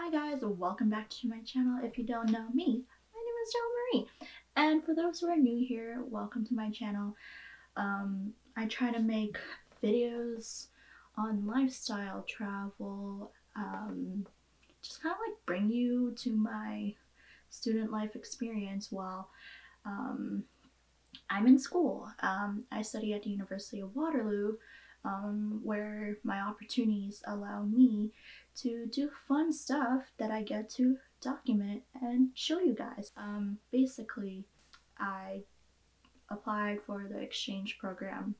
Hi guys, welcome back to my channel. If you don't know me, my name is Jo Marie. And for those who are new here, welcome to my channel. I try to make videos on lifestyle, travel, just kind of like bring you to my student life experience while I'm in school. I study at the University of Waterloo, where my opportunities allow me to do fun stuff that I get to document and show you guys. Basically, I applied for the exchange program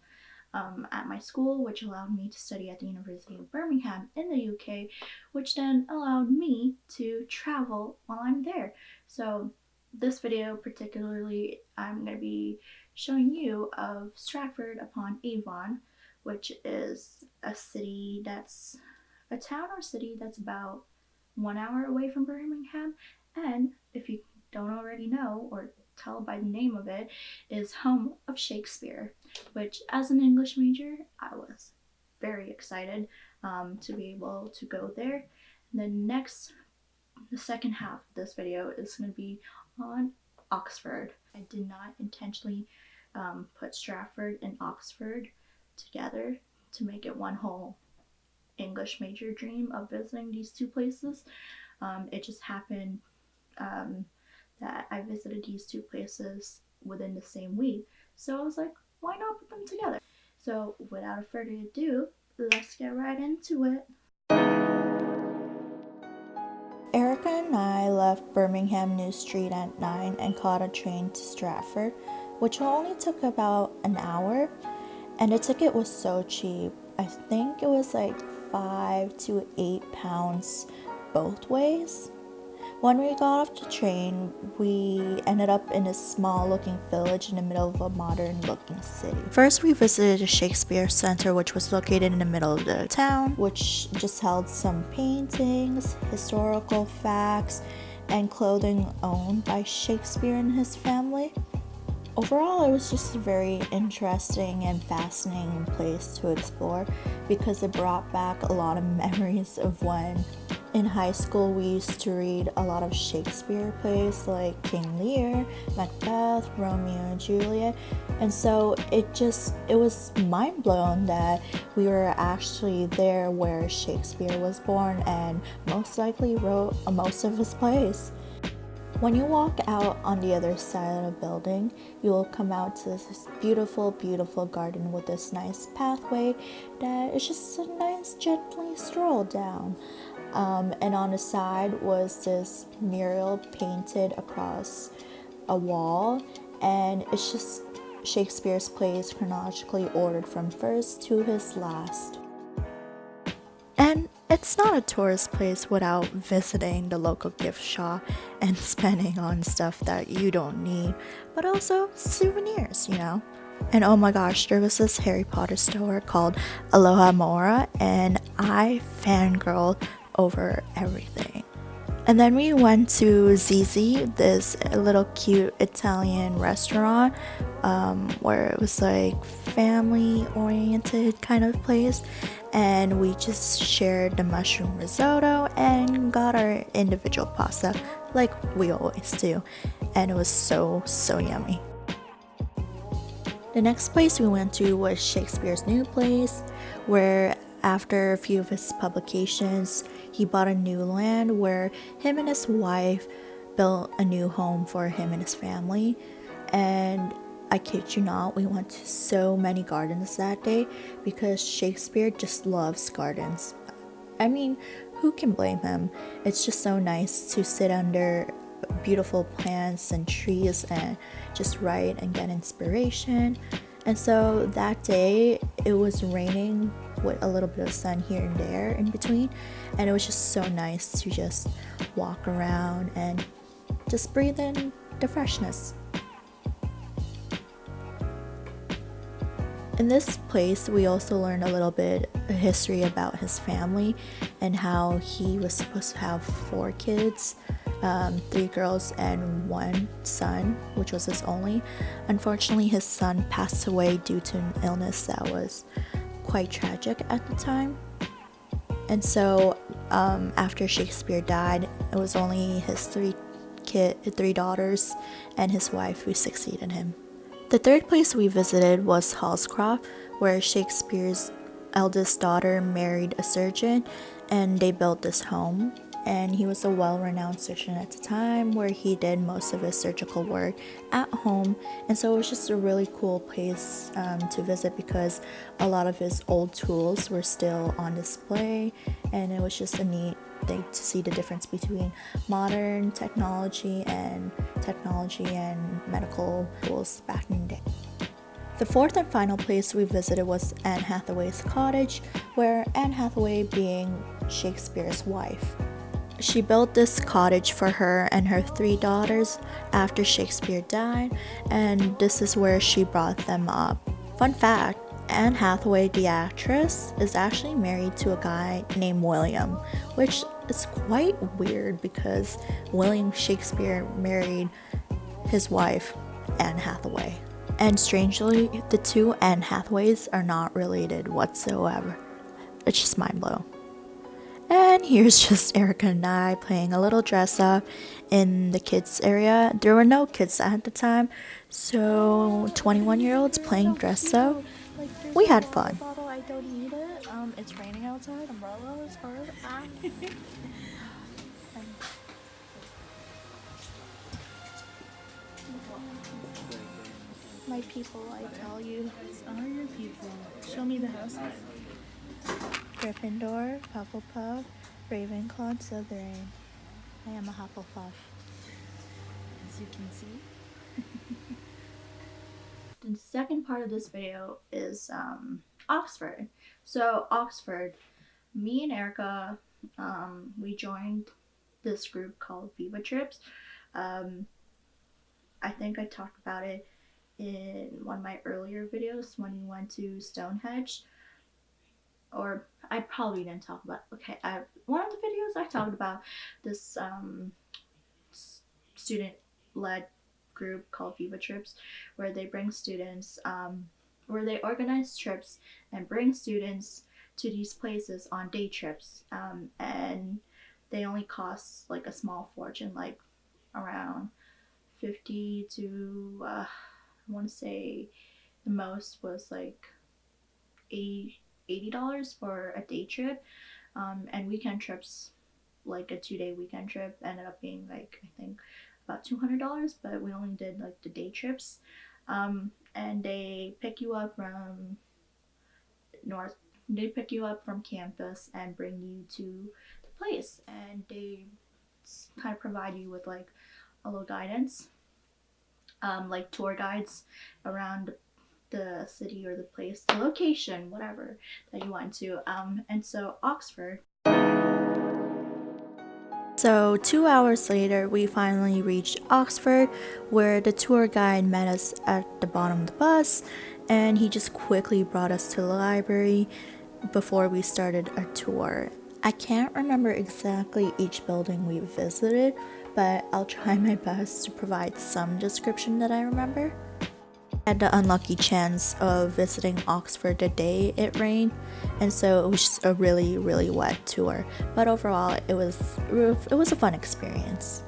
at my school, which allowed me to study at the University of Birmingham in the UK, which then allowed me to travel while I'm there. So this video particularly, I'm going to be showing you of Stratford upon Avon, which is a city that's a town or city that's about 1 hour away from Birmingham, and if you don't already know or tell by the name of it, is home of Shakespeare, which as an English major I was very excited to be able to go there. And the second half of this video is going to be on Oxford. I did not intentionally put Stratford and Oxford together to make it one whole English major dream of visiting these two places. It just happened that I visited these two places within the same week, so I was like, why not put them together? So without further ado, let's get right into it. Erica and I left Birmingham New Street at 9 and caught a train to Stratford, which only took about an hour, and the ticket was so cheap. I think it was like £5 to £8 both ways. When we got off the train, we ended up in a small looking village in the middle of a modern looking city. First, we visited the Shakespeare Center, which was located in the middle of the town, which just held some paintings, historical facts, and clothing owned by Shakespeare and his family. Overall, it was just a very interesting and fascinating place to explore because it brought back a lot of memories of when in high school we used to read a lot of Shakespeare plays like King Lear, Macbeth, Romeo and Juliet, and so it was mind-blowing that we were actually there where Shakespeare was born and most likely wrote most of his plays. When you walk out on the other side of the building, you will come out to this beautiful, beautiful garden with this nice pathway that is just a nice, gently stroll down. And on the side was this mural painted across a wall, and it's just Shakespeare's plays chronologically ordered from first to his last. And it's not a tourist place without visiting the local gift shop and spending on stuff that you don't need, but also souvenirs, you know? And oh my gosh, there was this Harry Potter store called Aloha Mora, and I fangirled over everything. And then we went to Zizi, this little cute Italian restaurant where it was like family oriented kind of place, and we just shared the mushroom risotto and got our individual pasta like we always do, and it was so yummy. The next place we went to was Shakespeare's new place, where after a few of his publications, he bought a new land where him and his wife built a new home for him and his family. And I kid you not, we went to so many gardens that day because Shakespeare just loves gardens. I mean, who can blame him? It's just so nice to sit under beautiful plants and trees and just write and get inspiration. And so that day it was raining with a little bit of sun here and there in between, and it was just so nice to just walk around and just breathe in the freshness. In this place, we also learned a little bit of history about his family and how he was supposed to have 4 kids, 3 girls and 1 son, which was his only. Unfortunately, his son passed away due to an illness that was quite tragic at the time. And so after Shakespeare died, it was only his three daughters and his wife who succeeded him. The third place we visited was Hallscroft, where Shakespeare's eldest daughter married a surgeon and they built this home. And he was a well-renowned surgeon at the time, where he did most of his surgical work at home. And so it was just a really cool place to visit, because a lot of his old tools were still on display, and it was just a neat thing to see the difference between modern technology and medical tools back in the day. The fourth and final place we visited was Anne Hathaway's cottage, where Anne Hathaway being Shakespeare's wife. She built this cottage for her and her three daughters after Shakespeare died, and this is where she brought them up. Fun fact, Anne Hathaway, the actress, is actually married to a guy named William, which is quite weird because William Shakespeare married his wife, Anne Hathaway. And strangely, the two Anne Hathaways are not related whatsoever. It's just mind blowing. And here's just Erica and I playing a little dress up in the kids area. There were no kids at the time, so 21-year-olds playing dress up. We had fun. I don't need it. It's raining outside. Umbrella is hard. My people, I tell you. These are your people. Show me the houses. Gryffindor, Hufflepuff, Ravenclaw, Slytherin. I am a Hufflepuff. As you can see. The second part of this video is Oxford. So Oxford, me and Erica, we joined this group called Viva Trips. I think I talked about it in one of my earlier videos when we went to Stonehenge. Or I probably didn't talk about one of the videos I talked about this student-led group called Viva Trips, where they bring students, where they organize trips and bring students to these places on day trips, and they only cost like a small fortune, like around 50 to I want to say the most was like $80 for a day trip, and weekend trips, like a 2-day weekend trip, ended up being like I think about $200, but we only did like the day trips, and they pick you up from campus and bring you to the place, and they kind of provide you with like a little guidance, like tour guides around the city or the place, the location, whatever that you want to. And so Oxford. So 2 hours later, we finally reached Oxford, where the tour guide met us at the bottom of the bus, and he just quickly brought us to the library before we started our tour. I can't remember exactly each building we visited, but I'll try my best to provide some description that I remember. I had the unlucky chance of visiting Oxford the day it rained, and so it was just a really, really wet tour. But overall, it was a fun experience.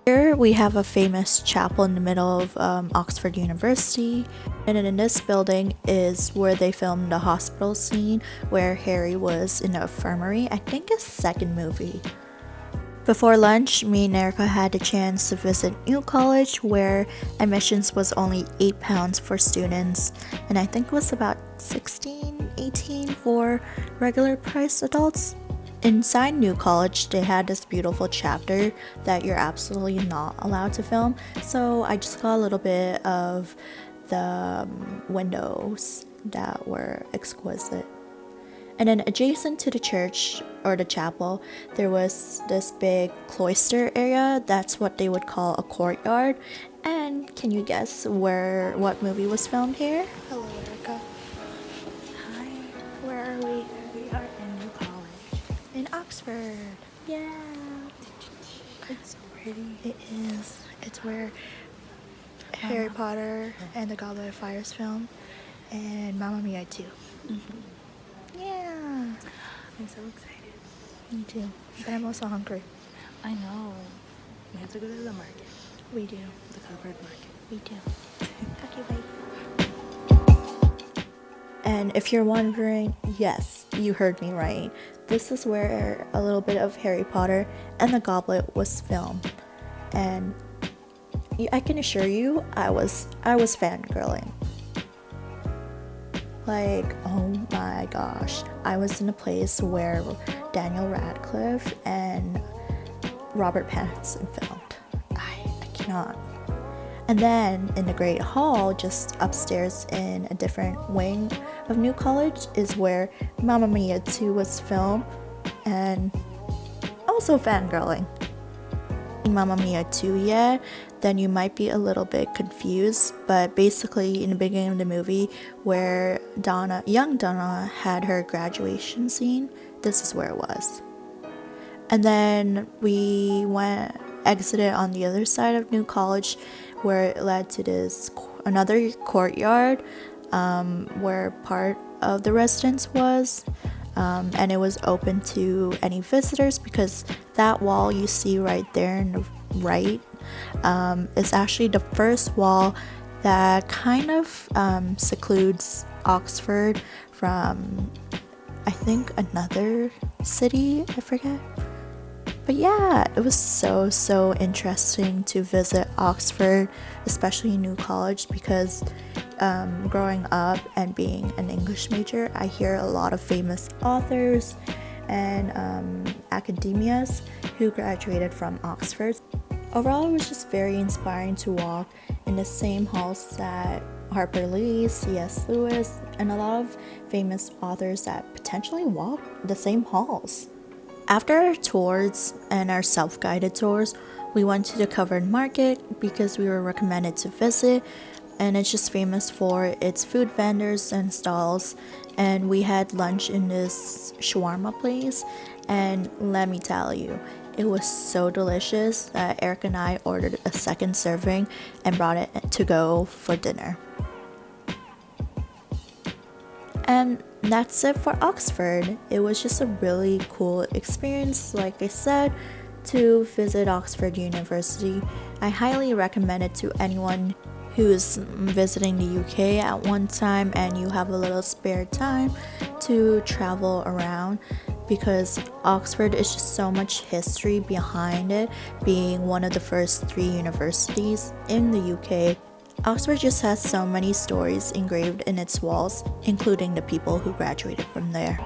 Here we have a famous chapel in the middle of Oxford University, and in this building is where they filmed the hospital scene where Harry was in the infirmary, I think his second movie. Before lunch, me and Erica had the chance to visit New College, where admissions was only £8 for students, and I think it was about $16-18 for regular price adults. Inside New College, they had this beautiful chapter that you're absolutely not allowed to film, so I just got a little bit of the windows that were exquisite. And then adjacent to the church, or the chapel, there was this big cloister area. That's what they would call a courtyard. And can you guess what movie was filmed here? Hello, Erica. Hi. Where are we? We are in New College. In Oxford. Yeah. It's so pretty. It is. It's where Harry Potter and the Goblet Fire is filmed, and Mamma Mia too. Mm-hmm. Yeah. I'm so excited. Me too, but I'm also hungry. I know. We have to go to the market. We do. The covered market. We do. Okay, bye. And if you're wondering, yes, you heard me right. This is where a little bit of Harry Potter and the Goblet was filmed. And I can assure you, I was fangirling. Like, oh my gosh. I was in a place where Daniel Radcliffe and Robert Pattinson filmed. I cannot. And then in the Great Hall, just upstairs in a different wing of New College, is where Mamma Mia 2 was filmed, and also fangirling. Mamma Mia 2 yet, then you might be a little bit confused, but basically in the beginning of the movie where young Donna had her graduation scene, this is where it was. And then we exited on the other side of New College, where it led to this another courtyard where part of the residence was, and it was open to any visitors because that wall you see right there in the right is actually the first wall that kind of secludes Oxford from, I think, another city, I forget. But yeah, it was so interesting to visit Oxford, especially New College, because growing up and being an English major, I hear a lot of famous authors and academias who graduated from Oxford. Overall, it was just very inspiring to walk in the same halls that Harper Lee, C.S. Lewis, and a lot of famous authors that potentially walk the same halls. After our tours and our self-guided tours, we went to the covered market because we were recommended to visit, and it's just famous for its food vendors and stalls. And we had lunch in this shawarma place, and let me tell you, it was so delicious that Eric and I ordered a second serving and brought it to go for dinner. And that's it for Oxford. It was just a really cool experience, like I said, to visit Oxford University. I highly recommend it to anyone who's visiting the UK at one time and you have a little spare time to travel around, because Oxford is just so much history behind it, being one of the first 3 universities in the UK. Oxford just has so many stories engraved in its walls, including the people who graduated from there.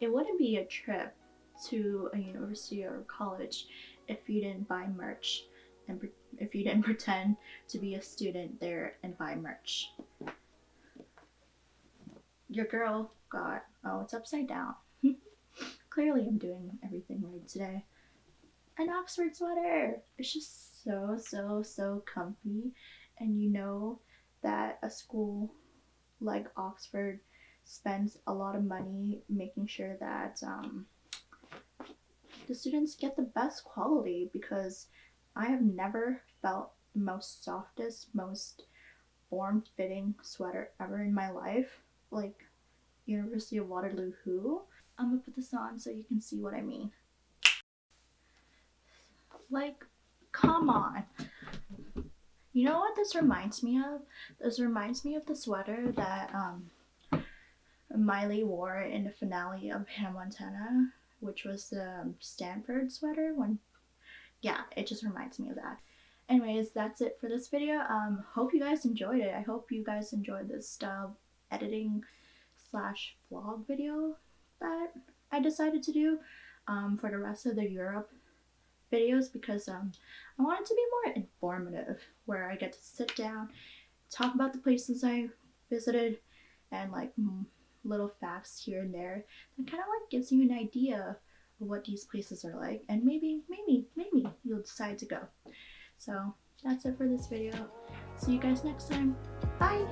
It wouldn't be a trip to a university or college if you didn't buy merch and if you didn't pretend to be a student there and buy merch. Your girl got, oh, it's upside down. Clearly I'm doing everything right today. An Oxford sweater. It's just so comfy, and you know that a school like Oxford spends a lot of money making sure that the students get the best quality, because I have never felt the most softest, most form-fitting sweater ever in my life. Like University of Waterloo who? I'm gonna put this on so you can see what I mean. Like, come on. You know what this reminds me of? This reminds me of the sweater that Miley wore in the finale of Hannah Montana, which was the Stanford sweater. Yeah, it just reminds me of that. Anyways, that's it for this video. Hope you guys enjoyed it. I hope you guys enjoyed this style editing slash vlog video that I decided to do for the rest of the Europe videos, because I want it to be more informative, where I get to sit down, talk about the places I visited, and like little facts here and there that kind of like gives you an idea of what these places are like, and maybe you'll decide to go. So that's it for this video. See you guys next time. Bye!